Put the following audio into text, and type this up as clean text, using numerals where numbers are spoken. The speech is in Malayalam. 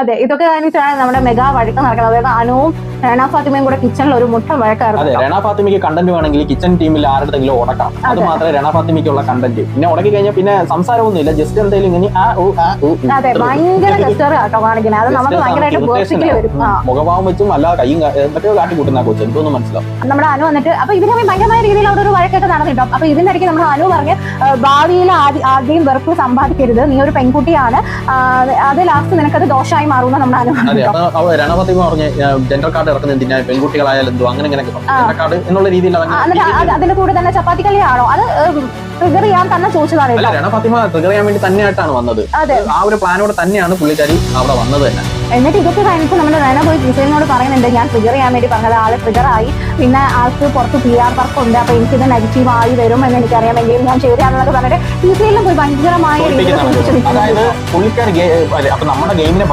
അതെ, ഇതൊക്കെ കഴിഞ്ഞിട്ടാണ് നമ്മുടെ മെഗാ വഴക്ക് നടക്കുന്നത്. അതായത് അനുവും റെന ഫാത്തിമയും കൂടെ കിച്ചണിൽ ഒരു മുട്ട വഴക്കായിരുന്നു. അതെ, റെന ഫാത്തിമയ്ക്ക് കണ്ടന്റ് വേണമെങ്കിൽ കിച്ചൺ ടീമിൽ ആരുടെങ്കിലും ഉടക്കാം. അത് മാത്രമേ റെന ഫാത്തിമയ്ക്കുള്ള കണ്ടന്റ്. പിന്നെ ഉടക്കി കഴിഞ്ഞാൽ പിന്നെ സംസാരമൊന്നുമില്ല, ജസ്റ്റ് എന്തെങ്കിലും ഇങ്ങനെ അതെ, ഭയങ്കര ഗസ്റ്റർ ആട്ടോ കാണിക്കുന്നത്. അത് നമുക്ക് ഭയങ്കരമായിട്ട് വേർപ്പിക്കൽ വരും. മുഖഭാവം വെച്ചും അല്ല കൈയും എന്തൊക്കെയോ കാട്ടി കൂട്ടുന്ന കൊച്ചു എന്തോന്നും മനസ്സിലാവും. നമ്മുടെ അനു വന്നിട്ട് അപ്പൊ ഇതിനെ ഭയങ്കരമായ രീതിയിൽ അവിടെ ഒരു വഴക്കൊക്കെ നടന്നിട്ടോ. അപ്പൊ ഇതിന്റെ ഇടയ്ക്ക് നമ്മുടെ അനു പറഞ്ഞ് ഭാവിയിൽ ആദ്യം വെറുപ്പ് സമ്പാദിക്കരുത്, നീ ഒരു പെൺകുട്ടിയാണ്, അത് ലാസ്റ്റ് നിനക്കത് ദോഷമായി മാറുന്ന നമ്മുടെ അനു. അതെ, അപ്പൊ റെന ഫാത്തിമ പറഞ്ഞ് ജനറൽ കാർഡ് ഇറക്കുന്ന എന്തിനാ, പെൺകുട്ടികളായാലും എന്തോ അങ്ങനെ ജനറൽ കാർഡ് എന്നുള്ള രീതിയിൽ അതിന്റെ കൂടെ തന്നെ ചപ്പാത്തി കളിയാണോ അത് ട്രിഗർ ചെയ്യാൻ തന്നെ ചോദിച്ചതാണ്. റെന ഫാത്തിമ ട്രിഗർ ചെയ്യാൻ വേണ്ടി തന്നെയായിട്ടാണ് വന്നത്. ആ ഒരു പ്ലാനോടെ തന്നെയാണ് പുള്ളിക്കാരി അവിടെ വന്നത് തന്നെ. എന്നിട്ട് ഇതൊക്കെ കഴിഞ്ഞിട്ട് നമ്മുടെ റെന പോയി ജിസേലിനോട് പറയുന്നുണ്ട്, ഞാൻ ട്രിഗർ ചെയ്യാൻ വേണ്ടി പറഞ്ഞത് ആള് ട്രിഗർ ആയി, പിന്നെ ആൾക്ക് പുറത്ത് PR വർക്ക് ഉണ്ട്, അപ്പൊ എനിക്കിത് നെഗറ്റീവ് ആയി വരും എന്ന് എനിക്കറിയാമെങ്കിൽ ഞാൻ ശരിയാണെന്നൊക്കെ പറഞ്ഞിട്ട് ജിസേലിനെ പോയി ഭയങ്കരമായ അതായത് പുള്ളിക്കാരി അപ്പൊ നമ്മുടെ ഗെയിമിനെ